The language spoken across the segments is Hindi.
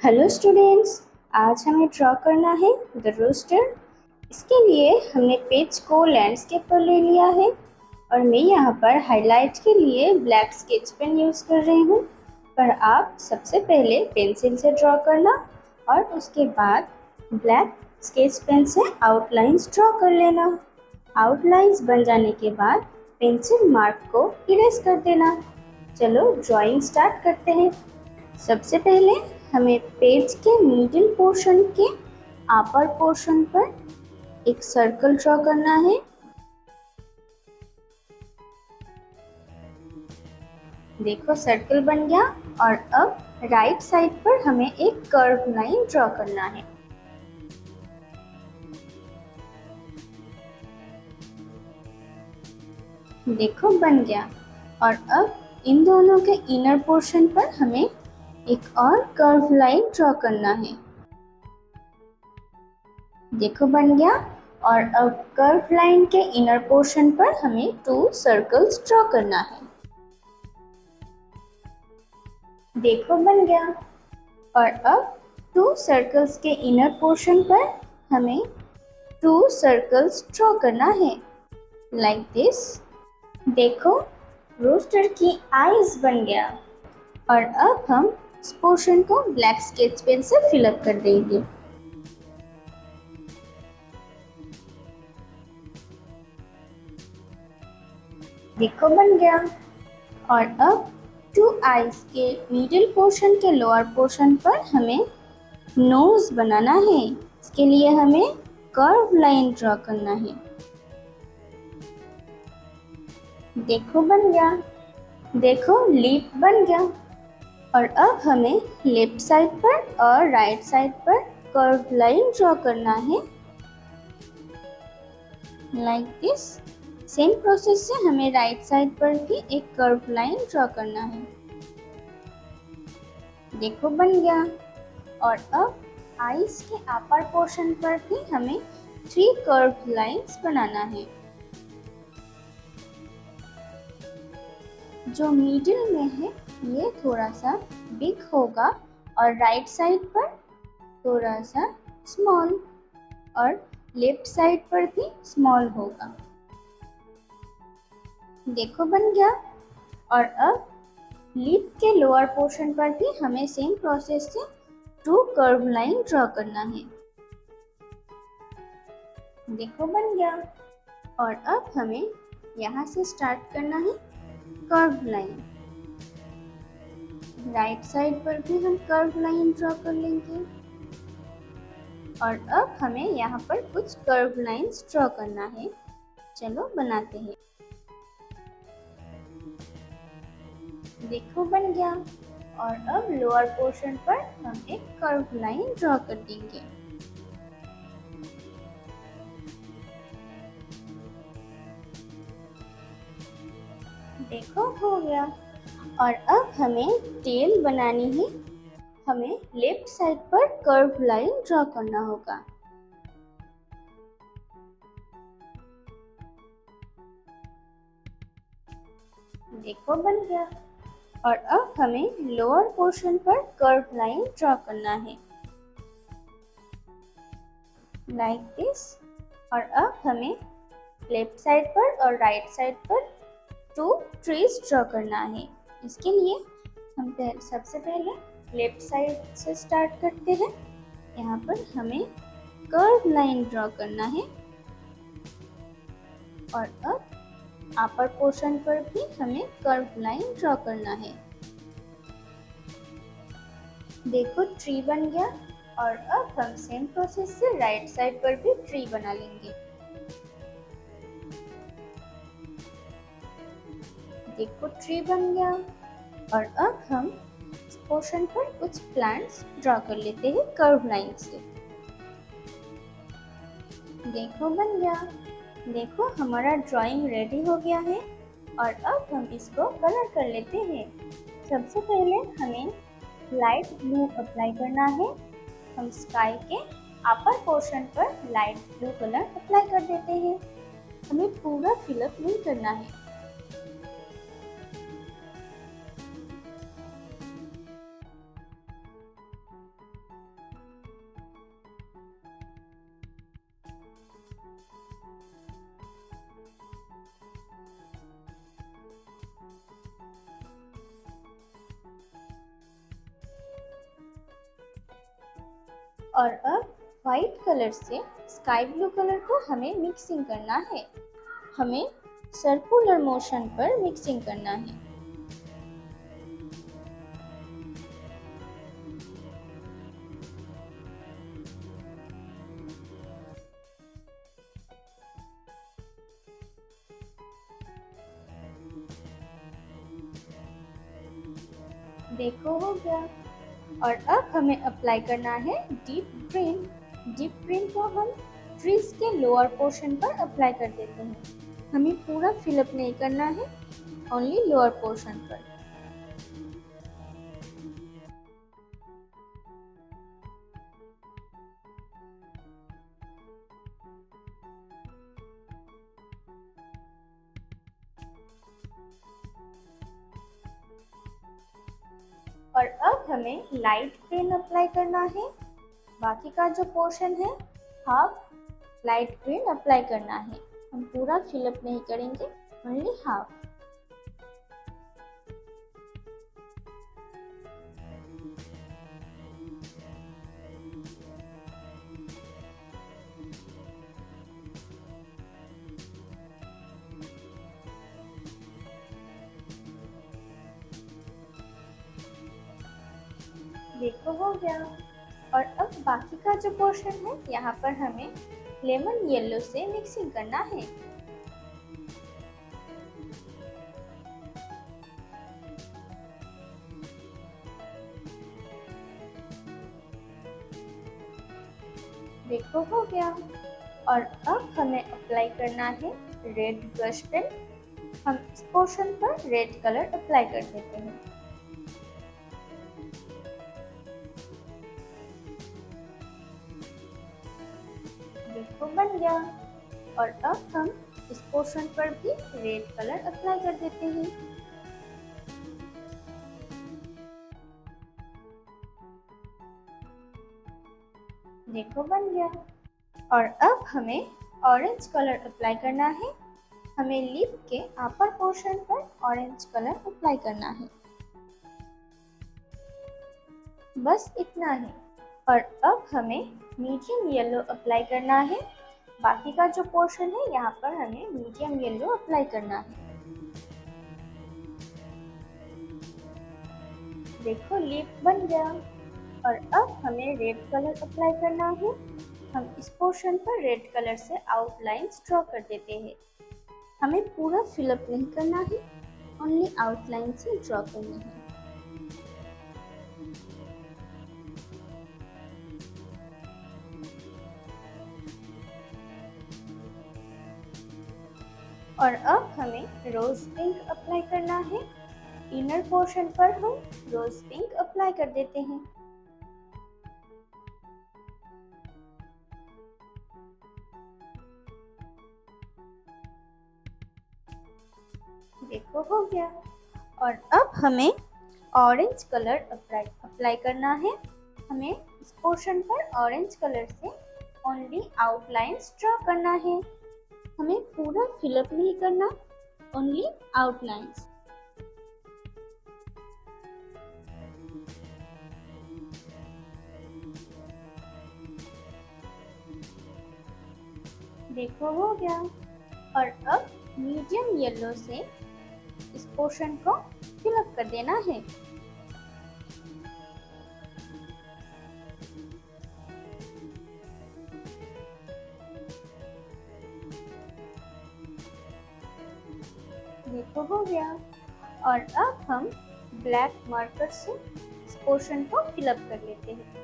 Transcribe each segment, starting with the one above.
हेलो स्टूडेंट्स, आज हमें ड्रॉ करना है द रोस्टर। इसके लिए हमने पेज को लैंडस्केप पर ले लिया है और मैं यहाँ पर हाईलाइट के लिए ब्लैक स्केच पेन यूज़ कर रही हूँ। पर आप सबसे पहले पेंसिल से ड्रॉ करना और उसके बाद ब्लैक स्केच पेन से आउटलाइंस ड्रॉ कर लेना। आउटलाइंस बन जाने के बाद पेंसिल मार्क को इरेज कर देना। चलो ड्राइंग स्टार्ट करते हैं। सबसे पहले हमें पेज के मिडिल पोर्शन के अपर पोर्शन पर एक सर्कल ड्रॉ करना है। देखो सर्कल बन गया और अब राइट साइड पर हमें एक कर्व लाइन ड्रॉ करना है। देखो बन गया और अब इन दोनों के इनर पोर्शन पर हमें एक और कर्व लाइन ड्रॉ करना है। देखो बन गया और अब कर्व लाइन के इनर पोर्शन पर हमें 2 सर्कल्स ड्रॉ करना है। देखो बन गया और अब 2 सर्कल्स के इनर पोर्शन पर हमें 2 सर्कल्स ड्रॉ करना है लाइक दिस। देखो रोस्टर की आईज बन गया और अब हम इस पोर्शन को ब्लैक स्केच पेन से फिलअप कर देंगे। देखो बन गया और अब 2 आईज के मिडिल पोर्शन के लोअर पोर्शन पर हमें नोज बनाना है। इसके लिए हमें कर्व लाइन ड्रॉ करना है। देखो बन गया। देखो लिप बन गया और अब हमें लेफ्ट साइड पर और राइट साइड पर कर्व लाइन ड्रॉ करना है लाइक दिस। सेम प्रोसेस से हमें राइट साइड पर भी एक कर्व लाइन ड्रॉ करना है। देखो बन गया और अब आईज के अपर पोर्शन पर भी हमें 3 कर्व लाइंस बनाना है। जो मिडिल में है ये थोड़ा सा बिग होगा और राइट साइड पर थोड़ा सा स्मॉल और लेफ्ट साइड पर भी स्मॉल होगा। देखो बन गया और अब लिप के लोअर पोर्शन पर भी हमें सेम प्रोसेस से 2 कर्व लाइन ड्रॉ करना है। देखो बन गया और अब हमें यहाँ से स्टार्ट करना है कर्व लाइन। राइट साइड पर भी हम कर्व लाइन ड्रॉ कर लेंगे और अब हमें यहाँ पर कुछ कर्व लाइंस ड्रॉ करना है। चलो बनाते हैं। देखो बन गया और अब लोअर पोर्शन पर हम एक कर्व लाइन ड्रॉ कर देंगे। देखो हो गया और अब हमें टेल बनानी है। हमें लेफ्ट साइड पर कर्व लाइन ड्रॉ करना होगा। देखो बन गया और अब हमें लोअर पोर्शन पर कर्व लाइन ड्रॉ करना है लाइक दिस। और अब हमें लेफ्ट साइड पर और राइट साइड पर 2 ट्रीज ड्रॉ करना है। इसके लिए हम सबसे पहले लेफ्ट साइड से स्टार्ट करते हैं। यहाँ पर हमें कर्व लाइन ड्रॉ करना है और अब अपर पोर्शन पर भी हमें कर्व लाइन ड्रॉ करना है। देखो ट्री बन गया और अब हम सेम प्रोसेस से राइट साइड पर भी ट्री बना लेंगे। देखो ट्री बन गया और अब हम इस पोर्शन पर कुछ प्लांट्स ड्रॉ कर लेते हैं कर्व लाइन से। देखो बन गया। देखो हमारा ड्राइंग रेडी हो गया है और अब हम इसको कलर कर लेते हैं। सबसे पहले हमें लाइट ब्लू अप्लाई करना है। हम स्काई के अपर पोर्शन पर लाइट ब्लू कलर अप्लाई कर देते हैं। हमें पूरा फिलअप नहीं करना है। और अब वाइट कलर से स्काई ब्लू कलर को हमें मिक्सिंग करना है। हमें सर्कुलर मोशन पर मिक्सिंग करना है। देखो हो गया। और अब हमें अप्लाई करना है डीप ग्रीन। डीप ग्रीन को हम ट्रीज के लोअर पोर्शन पर अप्लाई कर देते हैं। हमें पूरा फिलअप नहीं करना है, ओनली लोअर पोर्शन पर। और अब हमें लाइट ग्रीन अप्लाई करना है। बाकी का जो पोर्शन है हाफ लाइट ग्रीन अप्लाई करना है। हम पूरा फिलअप नहीं करेंगे, ओनली हाफ। देखो हो गया। और अब बाकी का जो पोर्शन है यहाँ पर हमें लेमन येलो से मिक्सिंग करना है। देखो हो गया। और अब हमें अप्लाई करना है रेड ब्रश पेन। हम इस पोर्शन पर रेड कलर अप्लाई कर देते हैं। देखो बन गया। और अब हम इस पोर्शन पर भी रेड कलर अप्लाई कर देते हैं। देखो बन गया। और अब हमें ऑरेंज कलर अप्लाई करना है। हमें लिप के अपर पोर्शन पर ऑरेंज कलर अप्लाई करना है। बस इतना ही। और अब हमें मीडियम येलो अप्लाई करना है। बाकी का जो पोर्शन है यहाँ पर हमें मीडियम येलो अप्लाई करना है। देखो लिप बन गया। और अब हमें रेड कलर अप्लाई करना है। हम इस पोर्शन पर रेड कलर से आउटलाइंस ड्रॉ कर देते हैं। हमें पूरा फिलअप नहीं करना है, ओनली आउटलाइन से ड्रॉ करना है। और अब हमें रोज पिंक अप्लाई करना है। इनर पोर्शन पर हम रोज पिंक अप्लाई कर देते हैं। देखो हो गया। और अब हमें ऑरेंज कलर अप्लाई करना है। हमें इस पोर्शन पर ऑरेंज कलर से ओनली आउटलाइंस ड्रॉ करना है। हमें पूरा फिलअप नहीं करना, ओनली आउटलाइंस। देखो हो गया। और अब मीडियम येलो से इस पोर्शन को फिलअप कर देना है। देखो हो गया। और अब हम ब्लैक मार्कर से इस पोर्शन को फिलअप कर लेते हैं।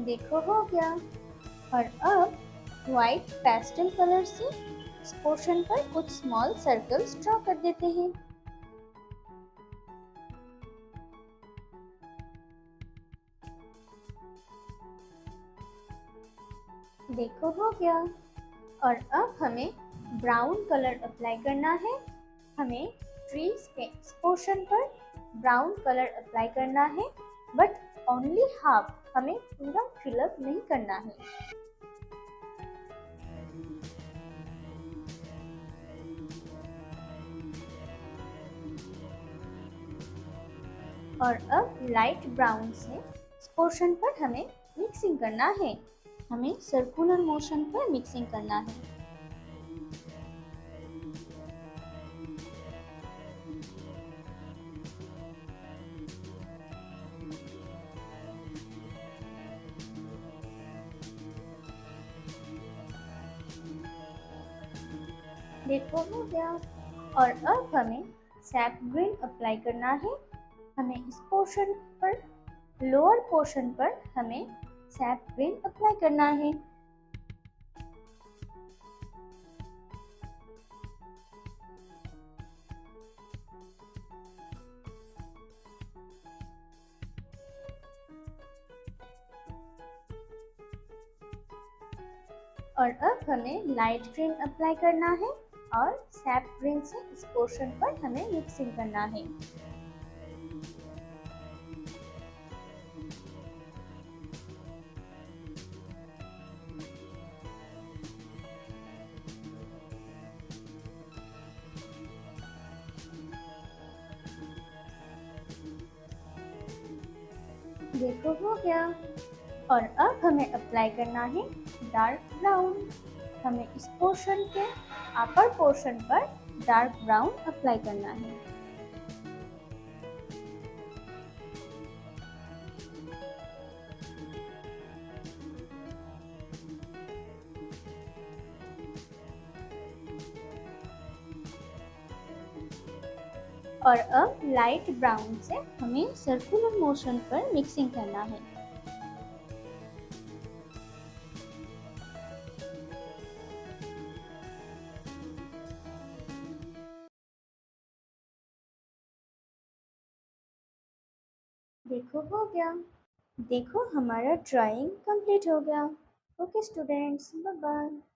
देखो हो गया। और अब व्हाइट पेस्टल कलर से इस पोर्शन पर कुछ स्मॉल सर्कल्स ड्रॉ कर देते हैं। देखो हो गया। और अब हमें ब्राउन कलर अप्लाई करना है। हमें ट्रीज के इस पोर्शन पर ब्राउन कलर अप्लाई करना है, बट ओनली हाफ, हमें पूरा फिलअप नहीं करना है। और अब लाइट ब्राउन से इस पोर्शन पर हमें मिक्सिंग करना है। हमें सर्कुलर मोशन पर मिक्सिंग करना है। देखो हो गया। और अब हमें सैप ग्रीन अप्लाई करना है। हमें इस पोर्शन पर, लोअर पोर्शन पर हमें सैप ग्रीन अप्लाई करना है। और अब हमें लाइट ग्रीन अप्लाई करना है और सैप ग्रीन से इस पोर्शन पर हमें मिक्सिंग करना है। देखो हो गया। और अब हमें अप्लाई करना है डार्क ब्राउन। हमें इस पोर्शन के अपर पोर्शन पर डार्क ब्राउन अप्लाई करना है। और अब लाइट ब्राउन से हमें सर्कुलर मोशन पर मिक्सिंग करना है। देखो हो गया। देखो हमारा ड्राइंग कंप्लीट हो गया। Okay students, bye bye.